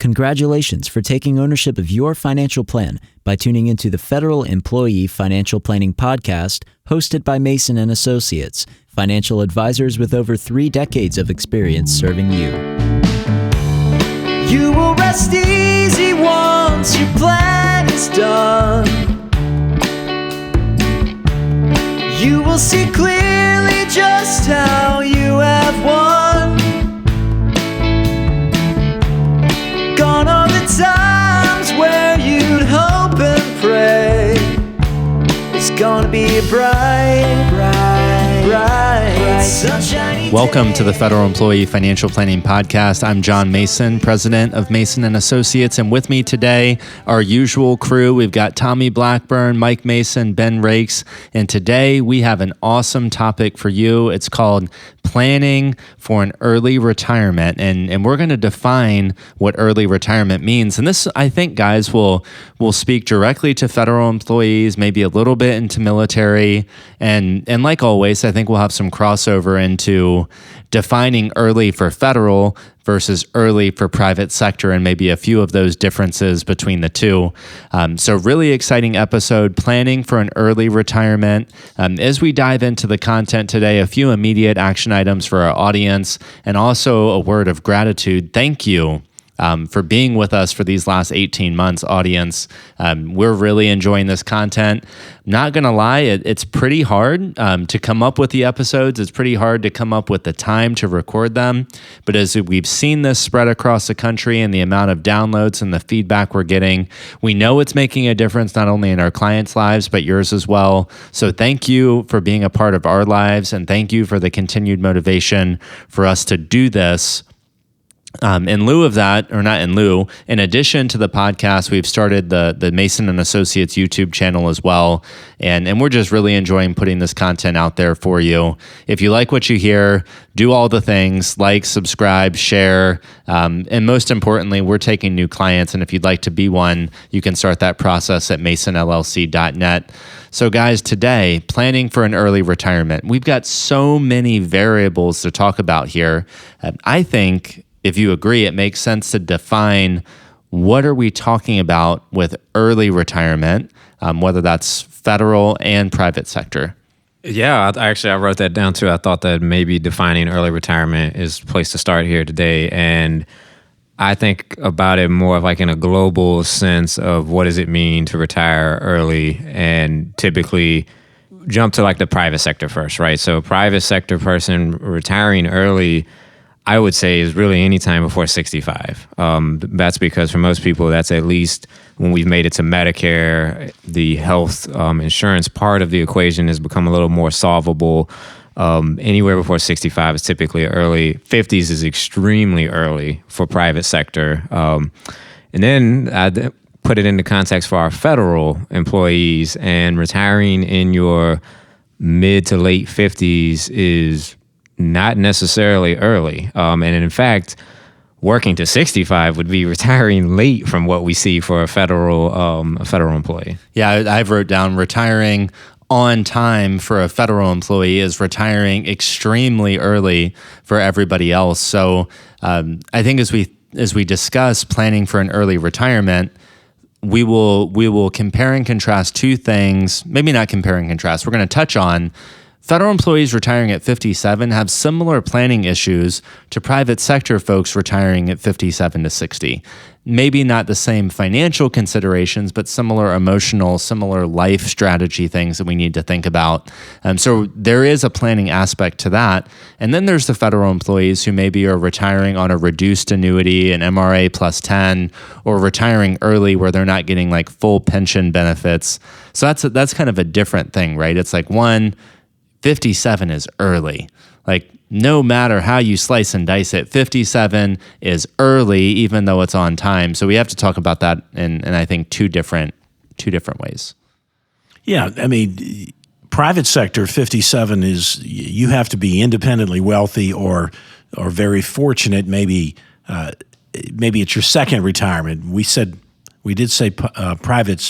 Congratulations for taking ownership of your financial plan by tuning into the Federal Employee Financial Planning Podcast, hosted by Mason & Associates, financial advisors with over 3 decades of experience serving you. You will rest easy once your plan is done. You will see clearly just how you have won. Gone are the times where you'd hope and pray. It's gonna be a bright sunshiny Welcome day. to the Federal Employee Financial Planning Podcast. I'm John Mason, president of Mason & Associates, and with me today, our usual crew. We've got Tommy Blackburn, Mike Mason, Ben Rakes, and today we have an awesome topic for you. It's called planning for an early retirement, and we're going to define what early retirement means. And this, I think, guys, will speak directly to federal employees, maybe a little bit into military, and like always, I think we'll have some crossover into defining early for federal versus early for private sector, and maybe a few of those differences between the two. So really exciting episode, planning for an early retirement. As we dive into the content today, a few immediate action items for our audience, and also a word of gratitude. Thank you for being with us for these last 18 months, audience. We're really enjoying this content. Not going to lie, it's pretty hard to come up with the episodes. It's pretty hard to come up with the time to record them. But as we've seen this spread across the country and the amount of downloads and the feedback we're getting, we know it's making a difference not only in our clients' lives, but yours as well. So thank you for being a part of our lives, and thank you for the continued motivation for us to do this. In lieu of that, or not in lieu, in addition to the podcast, we've started the Mason & Associates YouTube channel as well. And we're just really enjoying putting this content out there for you. If you like what you hear, do all the things, like, subscribe, share. And most importantly, we're taking new clients. And if you'd like to be one, you can start that process at masonllc.net. So guys, today, planning for an early retirement. We've got so many variables to talk about here. I think, if you agree, it makes sense to define what are we talking about with early retirement, whether that's federal and private sector. Yeah, I wrote that down too. I thought that maybe defining early retirement is the place to start here today. And I think about it more of like in a global sense of what does it mean to retire early, and typically jump to like the private sector first, right? So a private sector person retiring early, I would say, is really any time before 65. That's because for most people, that's at least when we've made it to Medicare, the health insurance part of the equation has become a little more solvable. Anywhere before 65 is typically early. 50s is extremely early for private sector. And then I put it into context for our federal employees, and retiring in your mid to late 50s is not necessarily early. And in fact, working to 65 would be retiring late from what we see for a federal employee. Yeah, I've wrote down retiring on time for a federal employee is retiring extremely early for everybody else. So I think as we discuss planning for an early retirement, we will compare and contrast two things. Maybe not compare and contrast. We're going to touch on federal employees retiring at 57 have similar planning issues to private sector folks retiring at 57 to 60. Maybe not the same financial considerations, but similar emotional, similar life strategy things that we need to think about. So there is a planning aspect to that. And then there's the federal employees who maybe are retiring on a reduced annuity, an MRA plus 10, or retiring early where they're not getting like full pension benefits. So that's kind of a different thing, right? It's like 57 is early. Like, no matter how you slice and dice it, 57 is early, even though it's on time. So we have to talk about that in I think two different ways. Yeah, I mean, private sector 57 is, you have to be independently wealthy or very fortunate. Maybe it's your second retirement. We did say private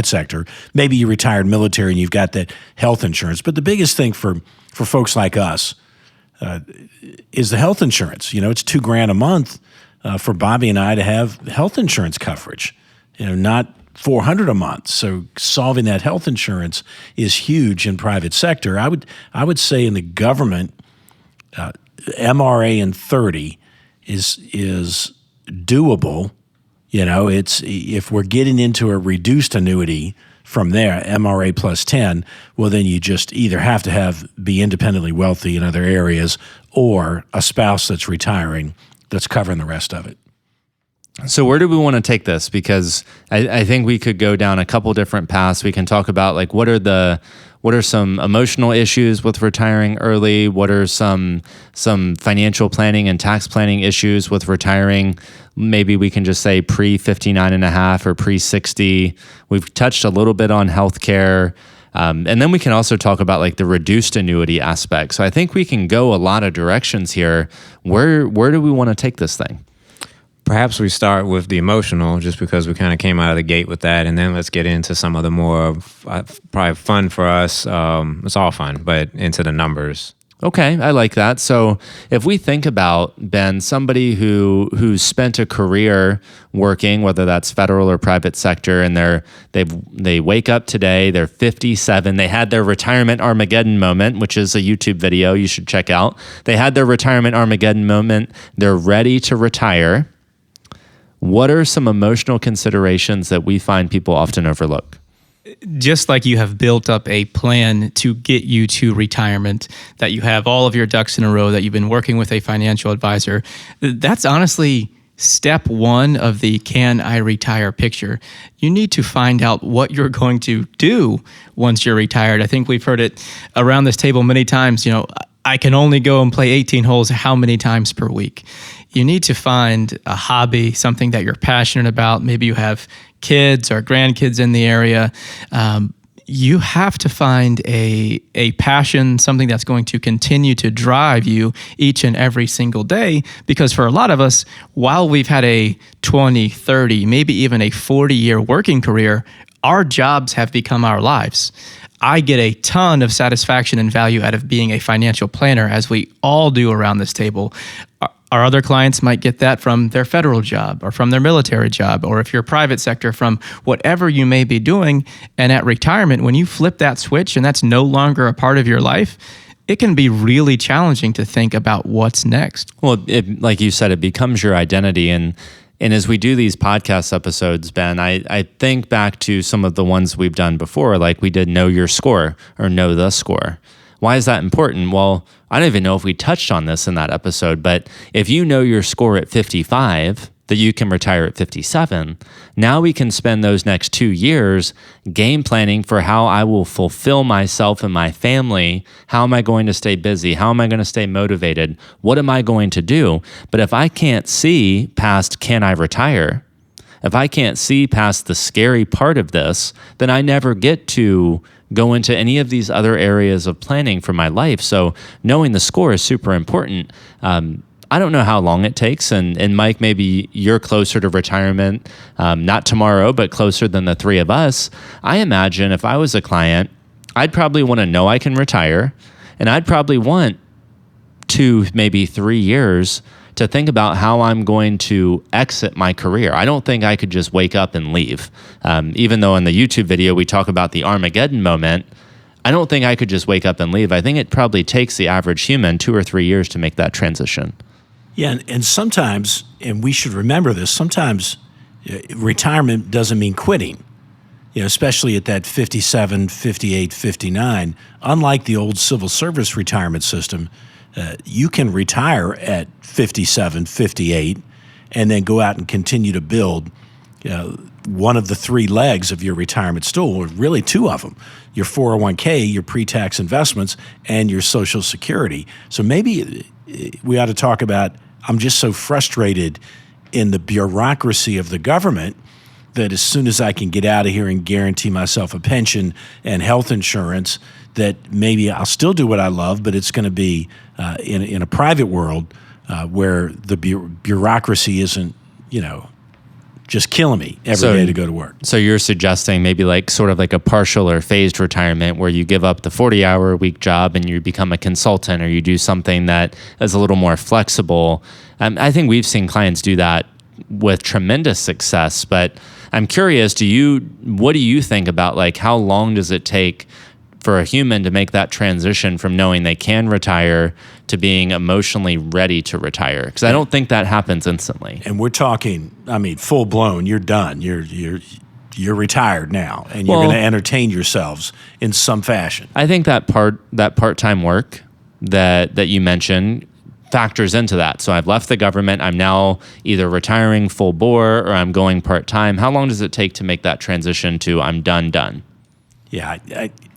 sector. Maybe you retired military and you've got that health insurance. But the biggest thing for folks like us is the health insurance. You know, it's $2,000 a month. for Bobby and I to have health insurance coverage, not $400 a month. So solving that health insurance is huge in private sector. I would say in the government, MRA in 30 is doable. It's if we're getting into a reduced annuity from there, MRA plus 10, well, then you just either have to be independently wealthy in other areas or a spouse that's retiring that's covering the rest of it. So where do we want to take this? Because I think we could go down a couple different paths. We can talk about like what are some emotional issues with retiring early? What are some financial planning and tax planning issues with retiring? Maybe we can just say pre-59 and a half or pre-60. We've touched a little bit on healthcare. And then we can also talk about like the reduced annuity aspect. So I think we can go a lot of directions here. Where do we want to take this thing? Perhaps we start with the emotional, just because we kind of came out of the gate with that, and then let's get into some of the more probably fun for us. It's all fun, but into the numbers. Okay, I like that. So if we think about, Ben, somebody who's spent a career working, whether that's federal or private sector, and they wake up today, they're 57, they had their retirement Armageddon moment, which is a YouTube video you should check out. They had their retirement Armageddon moment. They're ready to retire. What are some emotional considerations that we find people often overlook? Just like you have built up a plan to get you to retirement, that you have all of your ducks in a row, that you've been working with a financial advisor, that's honestly step one of the can I retire picture. You need to find out what you're going to do once you're retired. I think we've heard it around this table many times, I can only go and play 18 holes how many times per week? You need to find a hobby, something that you're passionate about. Maybe you have kids or grandkids in the area. You have to find a passion, something that's going to continue to drive you each and every single day. Because for a lot of us, while we've had a 20, 30, maybe even a 40-year working career, our jobs have become our lives. I get a ton of satisfaction and value out of being a financial planner, as we all do around this table. Our other clients might get that from their federal job or from their military job, or if you're private sector, from whatever you may be doing. And at retirement, when you flip that switch and that's no longer a part of your life, it can be really challenging to think about what's next. Well, like you said, it becomes your identity. And as we do these podcast episodes, Ben, I think back to some of the ones we've done before, like we did Know Your Score or Know the Score. Why is that important? Well, I don't even know if we touched on this in that episode, but if you know your score at 55, that you can retire at 57, now we can spend those next 2 years game planning for how I will fulfill myself and my family. How am I going to stay busy? How am I going to stay motivated? What am I going to do? But if I can't see past can I retire, if I can't see past the scary part of this, then I never get to go into any of these other areas of planning for my life. So knowing the score is super important. I don't know how long it takes. And Mike, maybe you're closer to retirement, not tomorrow, but closer than the three of us. I imagine if I was a client, I'd probably want to know I can retire. And I'd probably want 2, maybe 3 years to think about how I'm going to exit my career. I don't think I could just wake up and leave. Even though in the YouTube video we talk about the Armageddon moment, I don't think I could just wake up and leave. I think it probably takes the average human 2 or 3 years to make that transition. Yeah, and sometimes, and we should remember this, sometimes retirement doesn't mean quitting. Especially at that 57, 58, 59. Unlike the old civil service retirement system, you can retire at 57, 58, and then go out and continue to build one of the 3 legs of your retirement stool, or really 2 of them, your 401k, your pre-tax investments, and your Social Security. So maybe we ought to talk about, I'm just so frustrated in the bureaucracy of the government that as soon as I can get out of here and guarantee myself a pension and health insurance, that maybe I'll still do what I love, but it's going to be in a private world where the bureaucracy isn't, just killing me every day to go to work. So you're suggesting maybe like sort of like a partial or phased retirement where you give up the 40-hour-a-week job and you become a consultant, or you do something that is a little more flexible. I think we've seen clients do that with tremendous success, but I'm curious, what do you think about like how long does it take for a human to make that transition from knowing they can retire to being emotionally ready to retire? Because I don't think that happens instantly. And we're talking, full blown. You're done. You're retired now, and you're going to entertain yourselves in some fashion. I think that part-time work that you mentioned factors into that. So I've left the government. I'm now either retiring full bore or I'm going part-time. How long does it take to make that transition to I'm done? Yeah,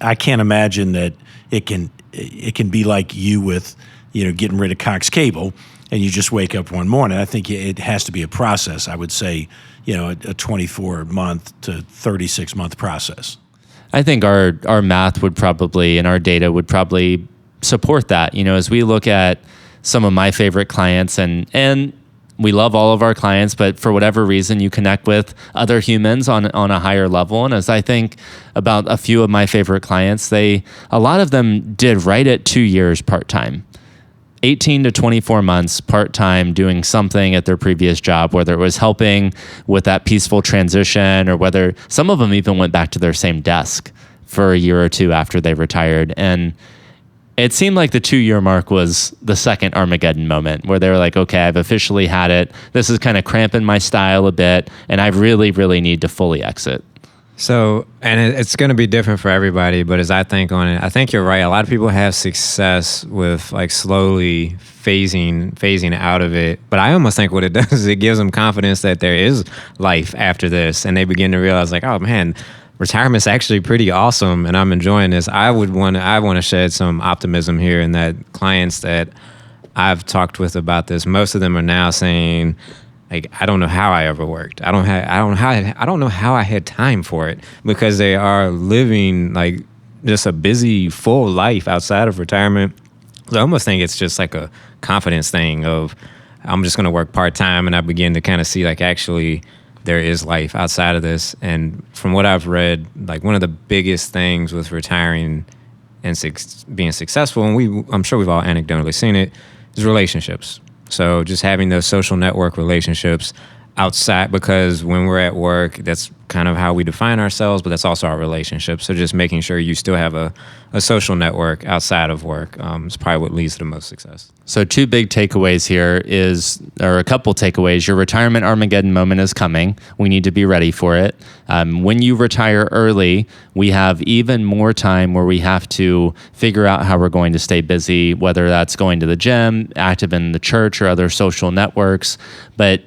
I can't imagine that it can be like you with getting rid of Cox Cable and you just wake up one morning. I think it has to be a process. I would say a 24-month to 36-month process. I think our math would probably and our data would probably support that. As we look at some of my favorite clients, and we love all of our clients, but for whatever reason, you connect with other humans on a higher level. And as I think about a few of my favorite clients, a lot of them did right at 2 years part-time, 18 to 24 months part-time doing something at their previous job, whether it was helping with that peaceful transition or whether some of them even went back to their same desk for a year or two after they retired. And it seemed like the 2-year mark was the second Armageddon moment where they were like, okay, I've officially had it. This is kind of cramping my style a bit, and I really, really need to fully exit. So, and it's going to be different for everybody, but as I think on it, I think you're right. A lot of people have success with like slowly phasing out of it. But I almost think what it does is it gives them confidence that there is life after this, and they begin to realize like, oh man, retirement's actually pretty awesome and I'm enjoying this. I want to shed some optimism here in that clients that I've talked with about this, most of them are now saying, like, I don't know how I ever worked. I don't know how I had time for it, because they are living like just a busy, full life outside of retirement. So I almost think it's just like a confidence thing of I'm just going to work part-time, and I begin to kind of see like actually there is life outside of this. And from what I've read, like one of the biggest things with retiring and being successful, and I'm sure we've all anecdotally seen it, is relationships. So just having those social network relationships outside, because when we're at work, that's kind of how we define ourselves, but that's also our relationships. So just making sure you still have a social network outside of work is probably what leads to the most success. So two big takeaways here or a couple takeaways. Your retirement Armageddon moment is coming. We need to be ready for it. When you retire early, we have even more time where we have to figure out how we're going to stay busy, whether that's going to the gym, active in the church or other social networks. But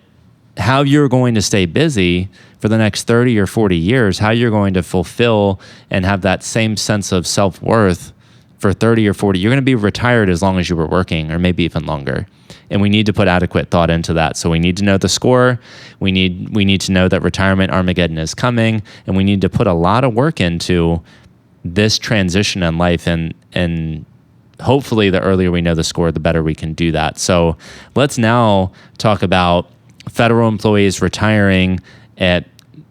how you're going to stay busy for the next 30 or 40 years, how you're going to fulfill and have that same sense of self-worth for 30 or 40. You're going to be retired as long as you were working, or maybe even longer. And we need to put adequate thought into that. So we need to know the score. We need to know that retirement Armageddon is coming, and we need to put a lot of work into this transition in life. And hopefully the earlier we know the score, the better we can do that. So let's now talk about federal employees retiring at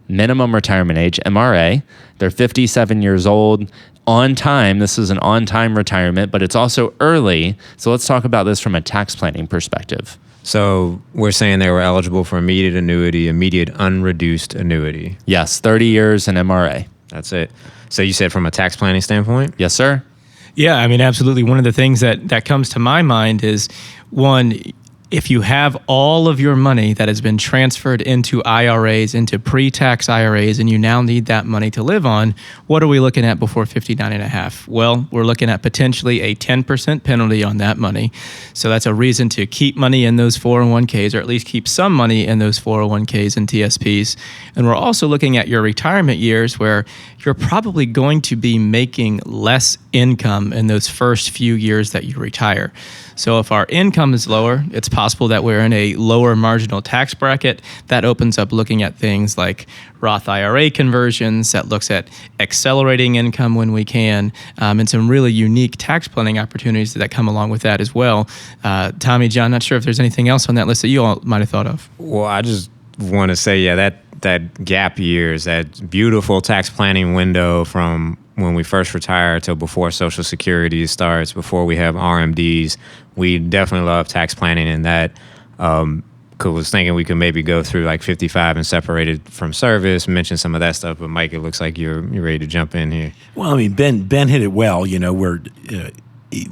minimum retirement age, MRA. They're 57 years old, on time. This is an on-time retirement, but it's also early. So let's talk about this from a tax planning perspective. So we're saying they were eligible for immediate annuity, immediate unreduced annuity. Yes, 30 years and MRA. That's it. So you said from a tax planning standpoint? Yes, sir. Yeah, I mean, absolutely. One of the things that comes to my mind is, one, if you have all of your money that has been transferred into IRAs, into pre-tax IRAs, and you now need that money to live on, what are we looking at before 59 and a half? Well, we're looking at potentially a 10% penalty on that money. So that's a reason to keep money in those 401ks, or at least keep some money in those 401ks and TSPs. And we're also looking at your retirement years, where you're probably going to be making less income in those first few years that you retire. So if our income is lower, it's possible that we're in a lower marginal tax bracket. That opens up looking at things like Roth IRA conversions, that looks at accelerating income when we can, and some really unique tax planning opportunities that come along with that as well. Tommy, John, not sure if there's anything else on that list that you all might have thought of. Well, I just want to say, yeah, that gap years, that beautiful tax planning window from when we first retire till before Social Security starts, before we have RMDs. We definitely love tax planning in that. Cause was thinking we could maybe go through like 55 and separated from service, mention some of that stuff. But Mike, it looks like you're ready to jump in here. Well, I mean, Ben hit it well. You know, we're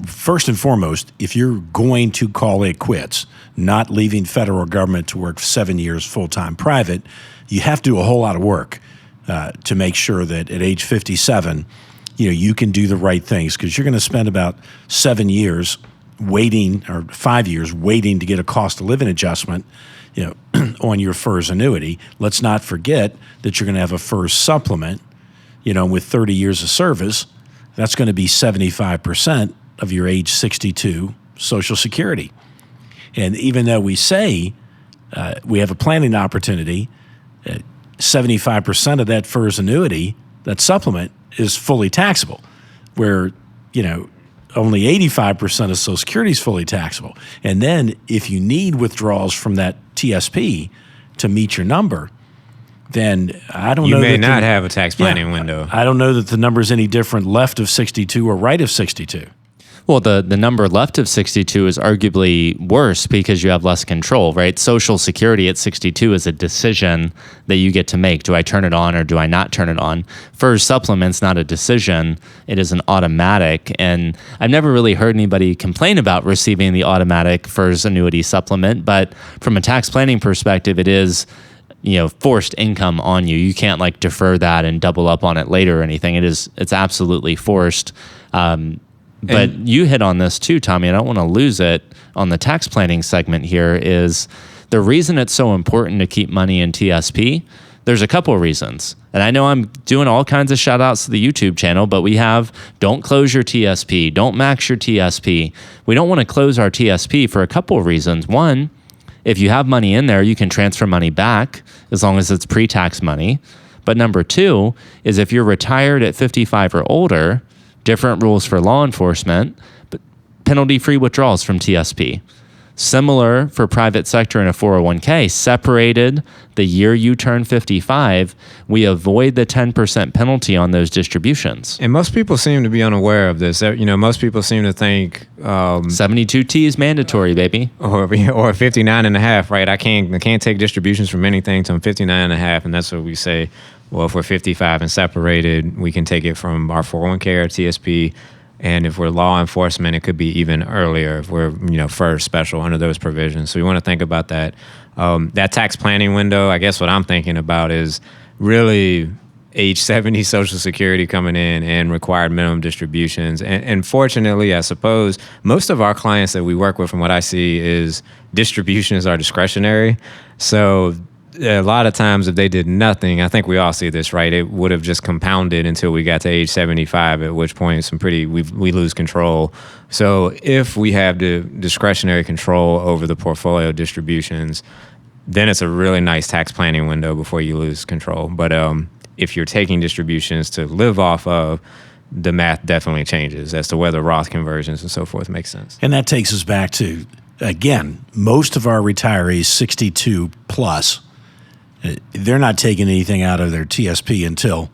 first and foremost, if you're going to call it quits, not leaving federal government to work 7 years full-time private, you have to do a whole lot of work to make sure that at age 57, you know, you can do the right things, because you're going to spend about 7 years waiting, or 5 years waiting to get a cost of living adjustment, you know, on your FERS annuity. Let's not forget that you're going to have a FERS supplement, you know, with 30 years of service. That's going to be 75% of your age 62 Social Security. And even though we say we have a planning opportunity, 75% of that FERS annuity, that supplement, is fully taxable, where, you know, only 85% of Social Security is fully taxable. And then if you need withdrawals from that TSP to meet your number, then I don't know. You may not have a tax planning window. I don't know that the number is any different left of 62 or right of 62. Well, the number left of 62 is arguably worse because you have less control, right? Social Security at 62 is a decision that you get to make. Do I turn it on or do I not turn it on? FERS supplement's not a decision. It is an automatic. And I've never really heard anybody complain about receiving the automatic FERS annuity supplement. But from a tax planning perspective, it is, you know, forced income on you. You can't like defer that and double up on it later or anything. It's absolutely forced. But you hit on this too, Tommy, and I don't want to lose it on the tax planning segment here, is the reason it's so important to keep money in TSP. There's a couple of reasons. And I know I'm doing all kinds of shout outs to the YouTube channel, but we have don't close your TSP, don't max your TSP. We don't want to close our TSP for a couple of reasons. One, if you have money in there, you can transfer money back as long as it's pre-tax money. But number two is if you're retired at 55 or older, different rules for law enforcement, but penalty-free withdrawals from TSP. Similar for private sector in a 401k, separated the year you turn 55, we avoid the 10% penalty on those distributions. And most people seem to be unaware of this. You know, most people seem to think 72T is mandatory, baby. Or 59 and a half, right? I can't take distributions from anything till I'm 59 and a half, and that's what we say. Well, if we're 55 and separated, we can take it from our 401k or TSP. And if we're law enforcement, it could be even earlier if we're, you know, FERS special under those provisions. So we want to think about that. That tax planning window, I guess what I'm thinking about is really age 70 Social Security coming in and required minimum distributions. And fortunately, I suppose, most of our clients that we work with, from what I see, is distributions are discretionary. So a lot of times if they did nothing, I think we all see this, right? It would have just compounded until we got to age 75, at which point we lose control. So if we have the discretionary control over the portfolio distributions, then it's a really nice tax planning window before you lose control. But if you're taking distributions to live off of, the math definitely changes as to whether Roth conversions and so forth make sense. And that takes us back to, again, most of our retirees 62 plus, they're not taking anything out of their TSP until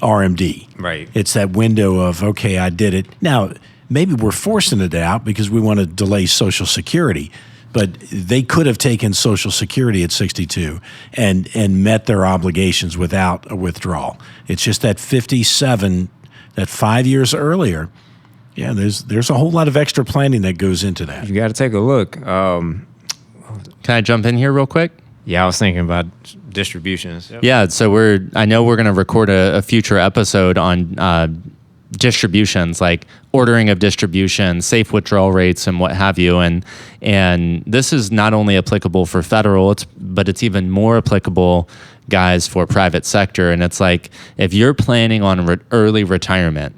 RMD. Right. It's that window of, okay, I did it. Now, maybe we're forcing it out because we want to delay Social Security, but they could have taken Social Security at 62 and met their obligations without a withdrawal. It's just that 57, that 5 years earlier, yeah, there's a whole lot of extra planning that goes into that. You got to take a look. Can I jump in here real quick? Yeah, I was thinking about distributions. Yep. Yeah, so I know we're going to record a future episode on distributions, like ordering of distributions, safe withdrawal rates, and what have you. And this is not only applicable for federal, but it's even more applicable, guys, for private sector. And it's like, if you're planning on early retirement,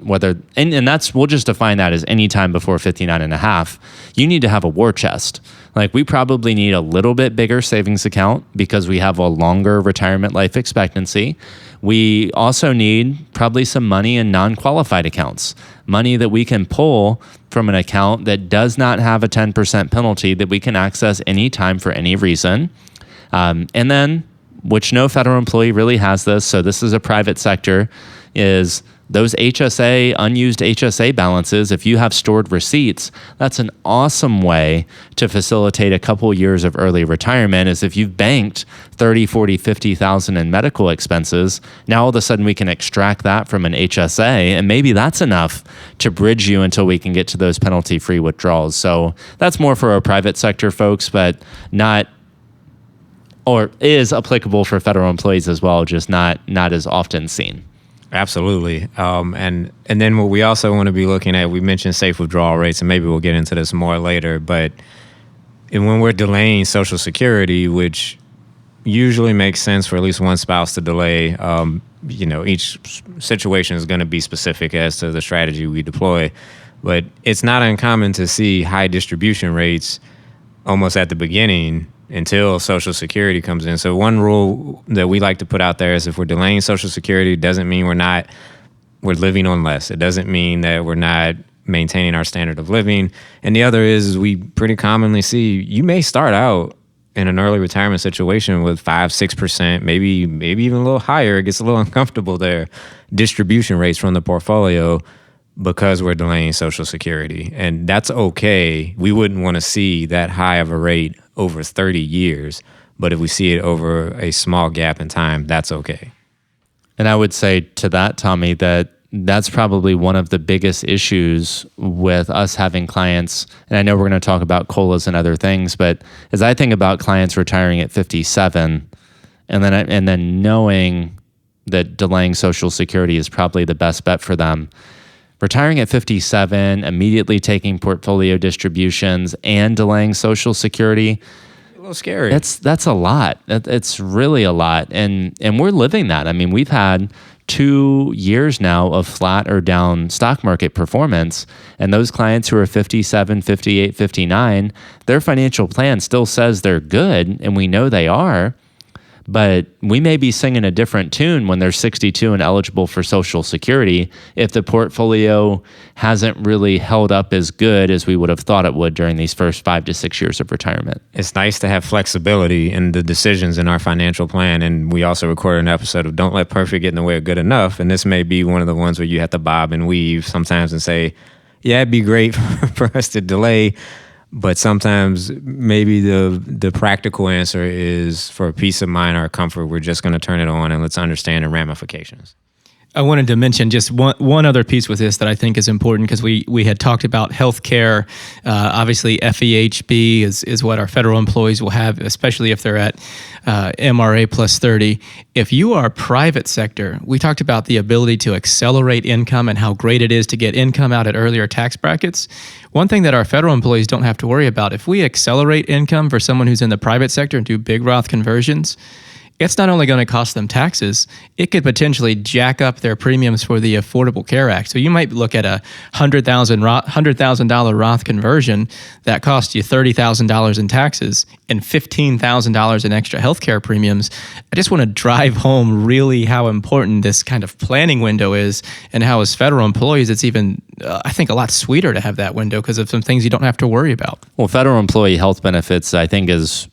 and that's, we'll just define that as any time before 59 and a half, you need to have a war chest. Like, we probably need a little bit bigger savings account because we have a longer retirement life expectancy. We also need probably some money in non-qualified accounts, money that we can pull from an account that does not have a 10% penalty that we can access anytime for any reason. And then which no federal employee really has this, so this is a private sector, is those HSA, unused HSA balances, if you have stored receipts, that's an awesome way to facilitate a couple years of early retirement. Is if you've banked 30, 40, 50,000 in medical expenses, now all of a sudden we can extract that from an HSA, and maybe that's enough to bridge you until we can get to those penalty-free withdrawals. So that's more for our private sector folks, but not, or is applicable for federal employees as well, just not as often seen. Absolutely. And then what we also want to be looking at, we mentioned safe withdrawal rates, and maybe we'll get into this more later, but when we're delaying Social Security, which usually makes sense for at least one spouse to delay, each situation is going to be specific as to the strategy we deploy, but it's not uncommon to see high distribution rates almost at the beginning until Social Security comes in. So one rule that we like to put out there is if we're delaying Social Security, it doesn't mean we're living on less. It doesn't mean that we're not maintaining our standard of living. And the other is we pretty commonly see you may start out in an early retirement situation with 5-6%, maybe even a little higher. It gets a little uncomfortable there. Distribution rates from the portfolio because we're delaying Social Security. And that's okay. We wouldn't want to see that high of a rate over 30 years, but if we see it over a small gap in time, that's okay. And I would say to that, Tommy, that's probably one of the biggest issues with us having clients. And I know we're going to talk about COLAs and other things, but as I think about clients retiring at 57 and then knowing that delaying Social Security is probably the best bet for them, retiring at 57, immediately taking portfolio distributions and delaying Social Security, a little scary. That's a lot. It's really a lot. And we're living that. I mean, we've had 2 years now of flat or down stock market performance. And those clients who are 57, 58, 59, their financial plan still says they're good, and we know they are. But we may be singing a different tune when they're 62 and eligible for Social Security if the portfolio hasn't really held up as good as we would have thought it would during these first 5 to 6 years of retirement. It's nice to have flexibility in the decisions in our financial plan. And we also recorded an episode of Don't Let Perfect Get in the Way of Good Enough. And this may be one of the ones where you have to bob and weave sometimes and say, yeah, it'd be great for us to delay. But sometimes maybe the practical answer is for peace of mind or comfort, we're just going to turn it on and let's understand the ramifications. I wanted to mention just one other piece with this that I think is important because we had talked about healthcare. Obviously, FEHB is what our federal employees will have, especially if they're at MRA plus 30. If you are private sector, we talked about the ability to accelerate income and how great it is to get income out at earlier tax brackets. One thing that our federal employees don't have to worry about, if we accelerate income for someone who's in the private sector and do big Roth conversions, it's not only going to cost them taxes, it could potentially jack up their premiums for the Affordable Care Act. So you might look at a $100,000 Roth conversion that costs you $30,000 in taxes and $15,000 in extra healthcare premiums. I just want to drive home really how important this kind of planning window is, and how as federal employees, it's even, I think, a lot sweeter to have that window because of some things you don't have to worry about. Well, federal employee health benefits, I think, is,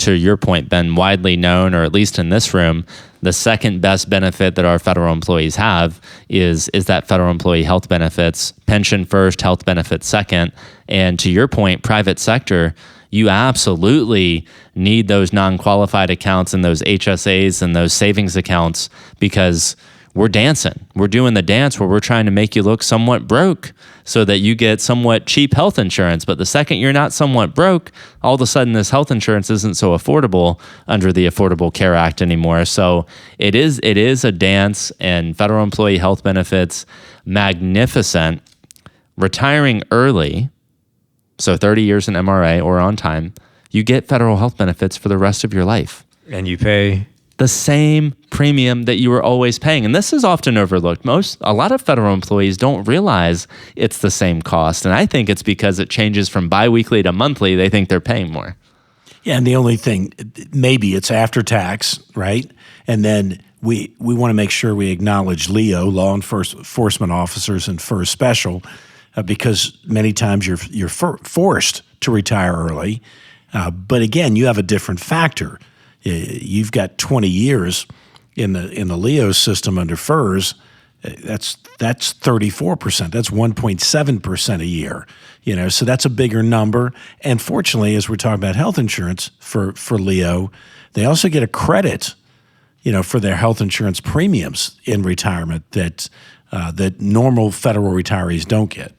to your point, been widely known, or at least in this room, the second best benefit that our federal employees have is that federal employee health benefits, pension first, health benefits second. And to your point, private sector, you absolutely need those non-qualified accounts and those HSAs and those savings accounts, because we're dancing. We're doing the dance where we're trying to make you look somewhat broke so that you get somewhat cheap health insurance. But the second you're not somewhat broke, all of a sudden this health insurance isn't so affordable under the Affordable Care Act anymore. So it is a dance, and federal employee health benefits, magnificent. Retiring early, so 30 years in MRA or on time, you get federal health benefits for the rest of your life. And you pay the same premium that you were always paying. And this is often overlooked. A lot of federal employees don't realize it's the same cost. And I think it's because it changes from biweekly to monthly. They think they're paying more. Yeah, and the only thing, maybe it's after tax, right? And then we want to make sure we acknowledge LEO, law enforcement officers and FERS special, because many times you're forced to retire early. But again, you have a different factor. You've got 20 years in the Leo system under FERS. That's 34%. That's 1.7% a year. So that's a bigger number. And fortunately, as we're talking about health insurance for Leo, they also get a credit, for their health insurance premiums in retirement that normal federal retirees don't get.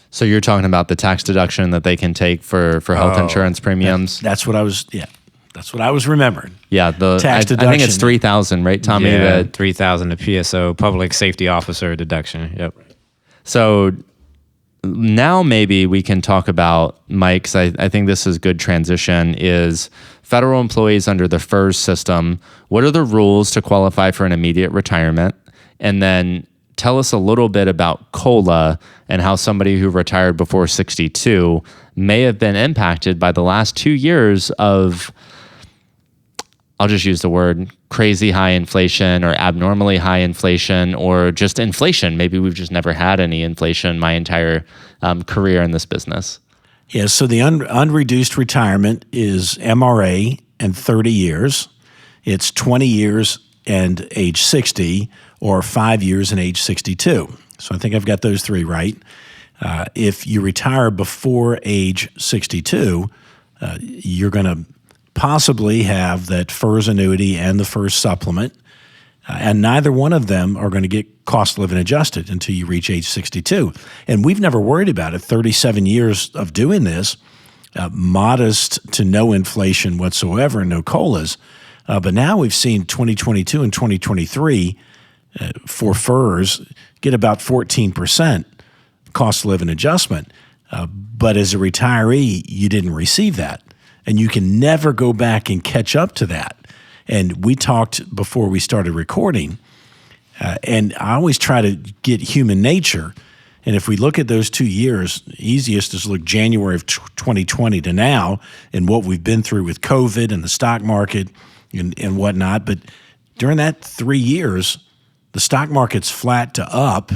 So you're talking about the tax deduction that they can take for health insurance premiums? That's what I was remembering. Yeah, tax deduction. I think it's $3,000, right, Tommy? Yeah, $3,000 the PSO, public safety officer deduction. Yep. So now maybe we can talk about, Mike, 'cause I think this is good transition, is federal employees under the FERS system. What are the rules to qualify for an immediate retirement? And then tell us a little bit about COLA and how somebody who retired before 62 may have been impacted by the last 2 years of, I'll just use the word, crazy high inflation or abnormally high inflation or just inflation. Maybe we've just never had any inflation my entire career in this business. Yeah, so the unreduced retirement is MRA and 30 years. It's 20 years and age 60 or 5 years and age 62. So I think I've got those three right. If you retire before age 62, you're going to possibly have that FERS annuity and the FERS supplement, and neither one of them are going to get cost of living adjusted until you reach age 62. And we've never worried about it. 37 years of doing this, modest to no inflation whatsoever and no COLAs. But now we've seen 2022 and 2023 for FERS get about 14% cost of living adjustment. But as a retiree, you didn't receive that. And you can never go back and catch up to that. And we talked before we started recording, and I always try to get human nature. And if we look at those 2 years, easiest is look January of 2020 to now and what we've been through with COVID and the stock market and whatnot. But during that 3 years, the stock market's flat to up,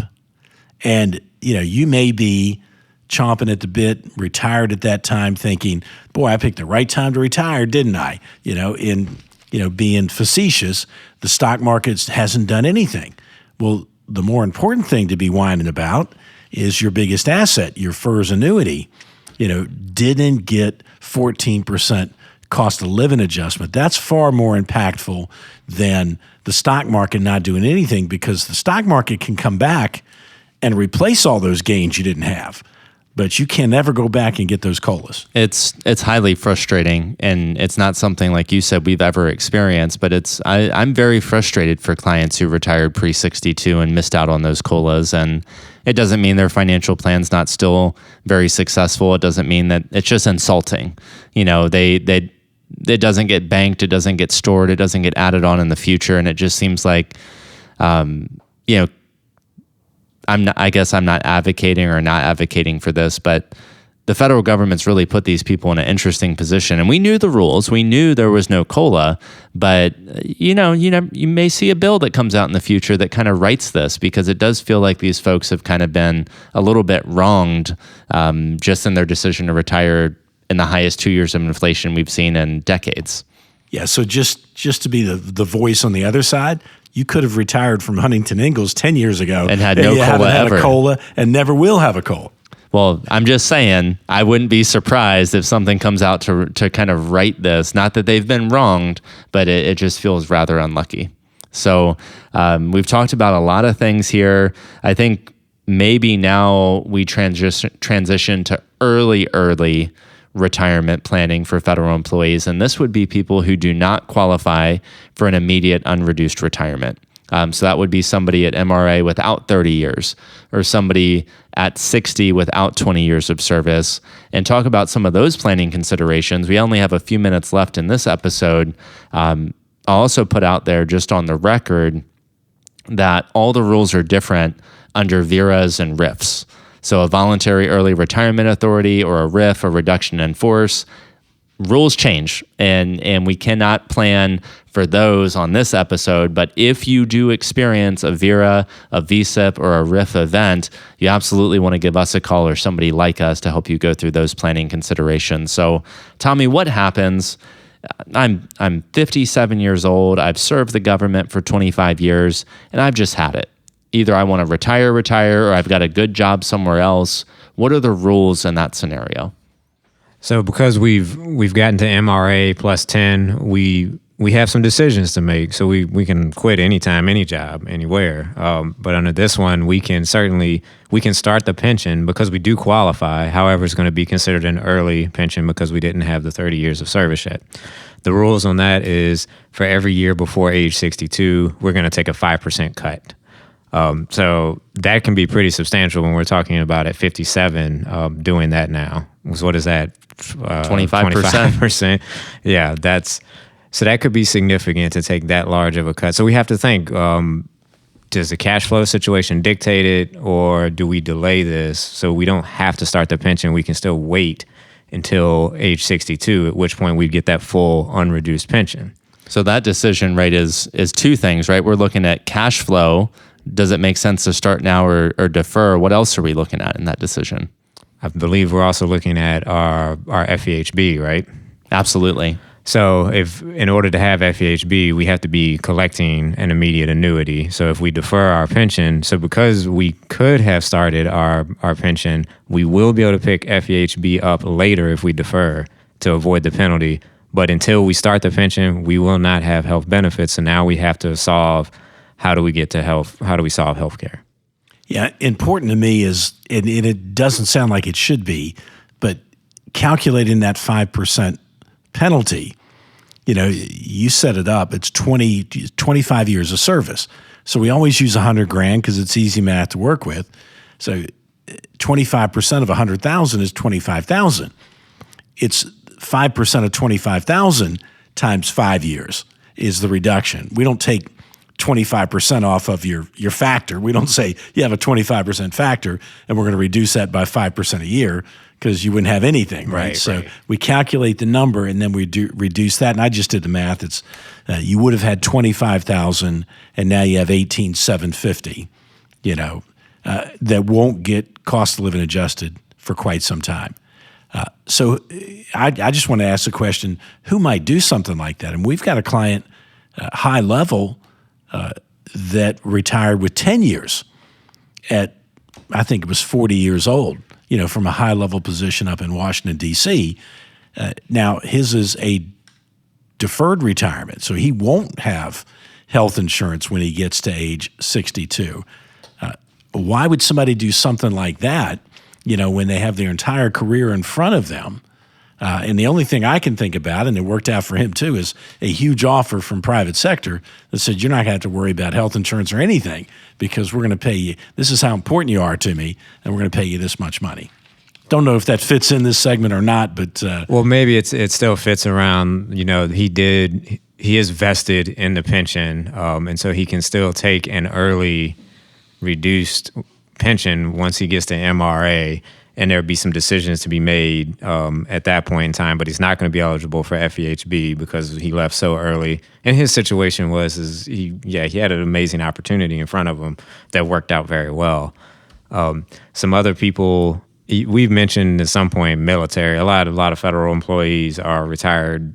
and you may be chomping at the bit, retired at that time, thinking, "Boy, I picked the right time to retire, didn't I?" Being facetious, the stock market hasn't done anything. Well, the more important thing to be whining about is your biggest asset, your FERS annuity. Didn't get 14% cost of living adjustment. That's far more impactful than the stock market not doing anything, because the stock market can come back and replace all those gains you didn't have. But you can never go back and get those COLAs. It's highly frustrating, and it's not something, like you said, we've ever experienced. But I'm very frustrated for clients who retired pre-62 and missed out on those COLAs. And it doesn't mean their financial plan's not still very successful. It doesn't mean that it's just insulting. It doesn't get banked, it doesn't get stored, it doesn't get added on in the future, and it just seems like, I guess I'm not advocating or not advocating for this, but the federal government's really put these people in an interesting position. And we knew the rules. We knew there was no COLA, but you may see a bill that comes out in the future that kind of rights this, because it does feel like these folks have kind of been a little bit wronged just in their decision to retire in the highest 2 years of inflation we've seen in decades. Yeah, so just to be the voice on the other side, you could have retired from Huntington Ingalls 10 years ago and had no COLA ever. A COLA and never will have a COLA. Well, I'm just saying, I wouldn't be surprised if something comes out to kind of right this. Not that they've been wronged, but it just feels rather unlucky. So we've talked about a lot of things here. I think maybe now we transition to early retirement planning for federal employees. And this would be people who do not qualify for an immediate unreduced retirement. So that would be somebody at MRA without 30 years or somebody at 60 without 20 years of service, and talk about some of those planning considerations. We only have a few minutes left in this episode. I'll also put out there just on the record that all the rules are different under VERAs and RIFs. So a voluntary early retirement authority or a RIF, a reduction in force, rules change, and we cannot plan for those on this episode. But if you do experience a VERA, a VSIP, or a RIF event, you absolutely want to give us a call or somebody like us to help you go through those planning considerations. So, Tommy, what happens I'm 57 years old. I've served the government for 25 years, and I've just had it. Either I want to retire, or I've got a good job somewhere else. What are the rules in that scenario? So because we've gotten to MRA plus 10, we have some decisions to make. So we can quit anytime, any job, anywhere. But under this one, we can start the pension because we do qualify. However, it's going to be considered an early pension because we didn't have the 30 years of service yet. The rules on that is for every year before age 62, we're going to take a 5% cut. So that can be pretty substantial when we're talking about at 57 doing that now. So what is that? 25%. Yeah, so that could be significant to take that large of a cut. So we have to think, does the cash flow situation dictate it, or do we delay this so we don't have to start the pension? We can still wait until age 62, at which point we'd get that full unreduced pension. So that decision, right, is two things, right? We're looking at cash flow. Does it make sense to start now or defer? What else are we looking at in that decision? I believe we're also looking at our FEHB, right? Absolutely. So if in order to have FEHB, we have to be collecting an immediate annuity. So if we defer our pension, so because we could have started our pension, we will be able to pick FEHB up later if we defer to avoid the penalty. But until we start the pension, we will not have health benefits. So now we have to solve, how do we get to health? How do we solve healthcare? Yeah, important to me is, and it doesn't sound like it should be, but calculating that 5% penalty, you set it up, it's 25 years of service. So we always use $100,000 because it's easy math to work with. So 25% of 100,000 is 25,000. It's 5% of 25,000 times 5 years is the reduction. We don't take 25% off of your factor. We don't say you have a 25% factor and we're going to reduce that by 5% a year because you wouldn't have anything, right? So we calculate the number and then we reduce that. And I just did the math. It's you would have had 25,000 and now you have 18,750. That won't get cost of living adjusted for quite some time. So I just want to ask the question: who might do something like that? And we've got a client, high level. That retired with 10 years at, I think it was 40 years old, from a high-level position up in Washington, D.C. Now, his is a deferred retirement, so he won't have health insurance when he gets to age 62. Why would somebody do something like that, when they have their entire career in front of them? And the only thing I can think about, and it worked out for him too, is a huge offer from private sector that said, you're not going to have to worry about health insurance or anything because we're going to pay you. This is how important you are to me, and we're going to pay you this much money. Don't know if that fits in this segment or not, but well, maybe it still fits around. He is vested in the pension, and so he can still take an early reduced pension once he gets to MRA. And there'd be some decisions to be made at that point in time, but he's not going to be eligible for FEHB because he left so early. And his situation he had an amazing opportunity in front of him that worked out very well. Some other people, we've mentioned at some point military. A lot of federal employees are retired.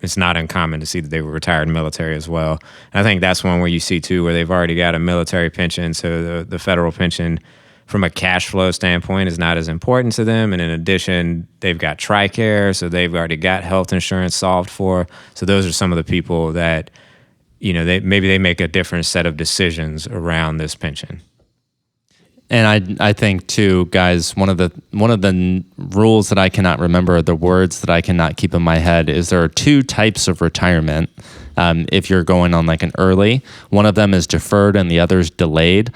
It's not uncommon to see that they were retired military as well. And I think that's one where you see too, where they've already got a military pension, so the federal pension from a cash flow standpoint is not as important to them. And in addition, they've got TRICARE, so they've already got health insurance solved for. So those are some of the people that, they make a different set of decisions around this pension. And I think too, guys, one of the rules that I cannot remember, the words that I cannot keep in my head, is there are two types of retirement. If you're going on like an early, one of them is deferred and the other is delayed.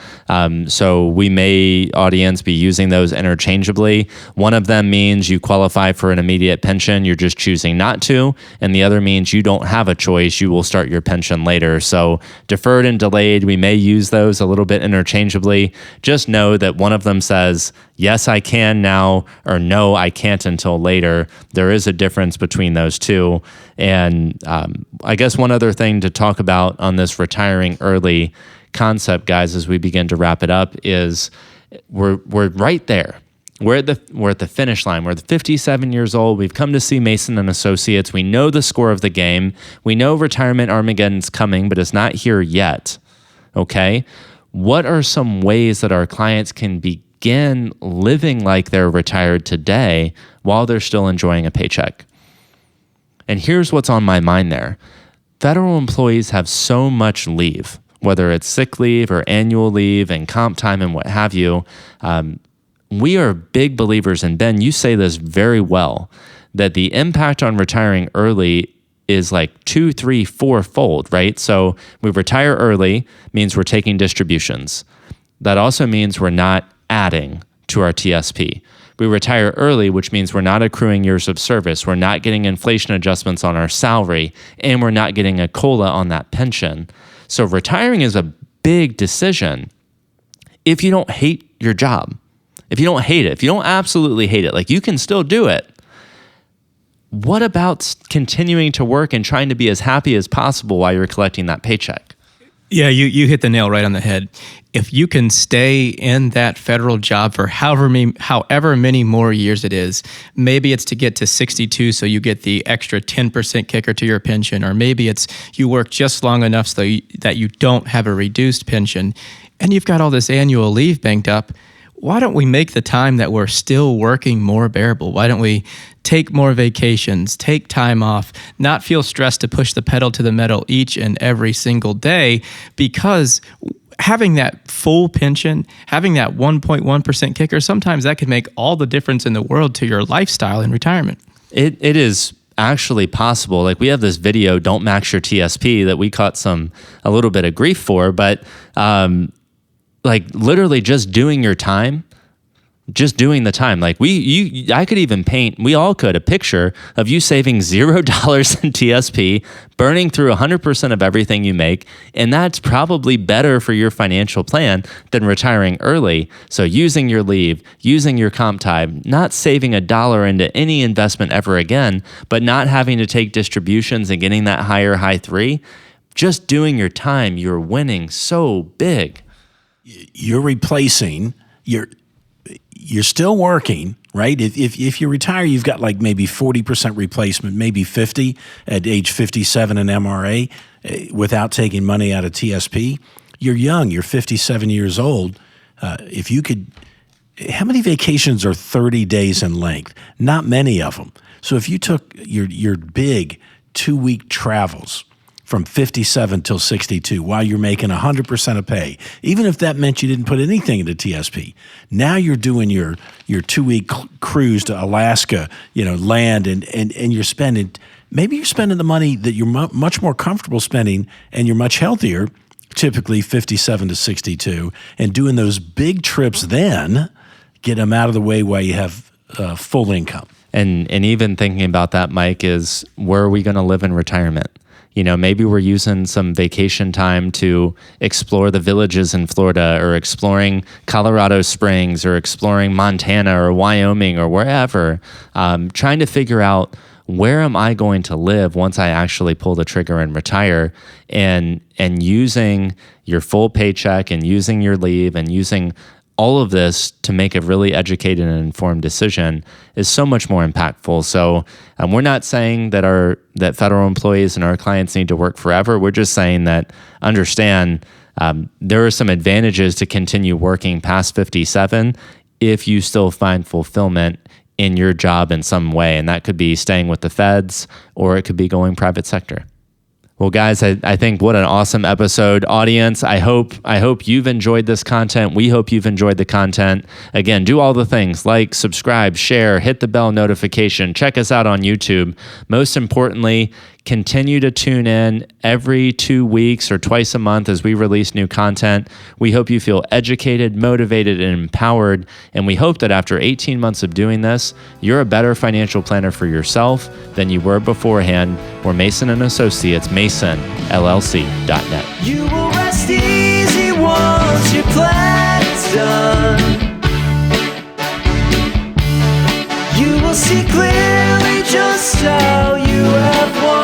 So we may, audience, be using those interchangeably. One of them means you qualify for an immediate pension, you're just choosing not to. And the other means you don't have a choice, you will start your pension later. So deferred and delayed, we may use those a little bit interchangeably. Just know that one of them says, yes, I can now, or no, I can't until later. There is a difference between those two. And I guess one other thing to talk about on this retiring early concept, guys, as we begin to wrap it up, is we're right there. we're at the finish line. We're 57 years old. We've come to see Mason and Associates. We know the score of the game. We know retirement Armageddon's coming, but it's not here yet. Okay? What are some ways that our clients can begin living like they're retired today while they're still enjoying a paycheck? And here's what's on my mind there. Federal employees have so much leave, whether it's sick leave or annual leave and comp time and what have you. We are big believers, and Ben, you say this very well, that the impact on retiring early is like 2, 3, 4-fold, right? So we retire early means we're taking distributions. That also means we're not adding to our TSP. We retire early, which means we're not accruing years of service. We're not getting inflation adjustments on our salary, and we're not getting a COLA on that pension. So retiring is a big decision if you don't hate your job. If you don't hate it, if you don't absolutely hate it, like you can still do it. What about continuing to work and trying to be as happy as possible while you're collecting that paycheck? Yeah, you hit the nail right on the head. If you can stay in that federal job for however many more years it is, maybe it's to get to 62 so you get the extra 10% kicker to your pension, or maybe it's you work just long enough so that you don't have a reduced pension, and you've got all this annual leave banked up. Why don't we make the time that we're still working more bearable? Why don't we take more vacations, take time off, not feel stressed to push the pedal to the metal each and every single day? Because having that full pension, having that 1.1% kicker, sometimes that could make all the difference in the world to your lifestyle in retirement. It is actually possible. Like we have this video, Don't Max Your TSP, that we caught a little bit of grief for, but like literally just doing your time, just doing the time. Like I could even paint, we all could, a picture of you saving $0 in TSP, burning through 100% of everything you make. And that's probably better for your financial plan than retiring early. So using your leave, using your comp time, not saving $1 into any investment ever again, but not having to take distributions and getting that higher high 3, just doing your time, you're winning so big. You're replacing, you're still working, right? If you retire, you've got like maybe 40% replacement, maybe 50 at age 57 in MRA without taking money out of TSP. You're young, you're 57 years old. If you could, how many vacations are 30 days in length? Not many of them. So if you took your big 2-week travels from 57 till 62 while you're making 100% of pay, even if that meant you didn't put anything into TSP. Now you're doing your 2-week cruise to Alaska, land, and you're spending the money that you're much more comfortable spending, and you're much healthier, typically 57 to 62, and doing those big trips then get them out of the way while you have full income. And even thinking about that, Mike, is where are we going to live in retirement? Maybe we're using some vacation time to explore the villages in Florida, or exploring Colorado Springs, or exploring Montana or Wyoming or wherever, trying to figure out where am I going to live once I actually pull the trigger and retire, and using your full paycheck and using your leave and using all of this to make a really educated and informed decision is so much more impactful. So we're not saying that federal employees and our clients need to work forever. We're just saying that understand there are some advantages to continue working past 57 if you still find fulfillment in your job in some way. And that could be staying with the feds, or it could be going private sector. Well, guys, I think what an awesome episode. Audience, I hope you've enjoyed this content. We hope you've enjoyed the content. Again, do all the things like subscribe, share, hit the bell notification, check us out on YouTube. Most importantly, continue to tune in every 2 weeks or twice a month as we release new content. We hope you feel educated, motivated, and empowered. And we hope that after 18 months of doing this, you're a better financial planner for yourself than you were beforehand. We're Mason & Associates, MasonLLC.net. You will rest easy once your plan is done. You will see clearly just how you have won.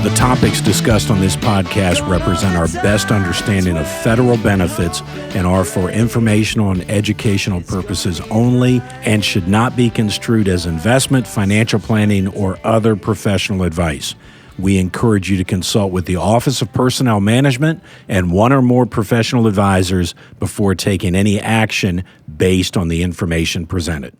The topics discussed on this podcast represent our best understanding of federal benefits and are for informational and educational purposes only and should not be construed as investment, financial planning, or other professional advice. We encourage you to consult with the Office of Personnel Management and one or more professional advisors before taking any action based on the information presented.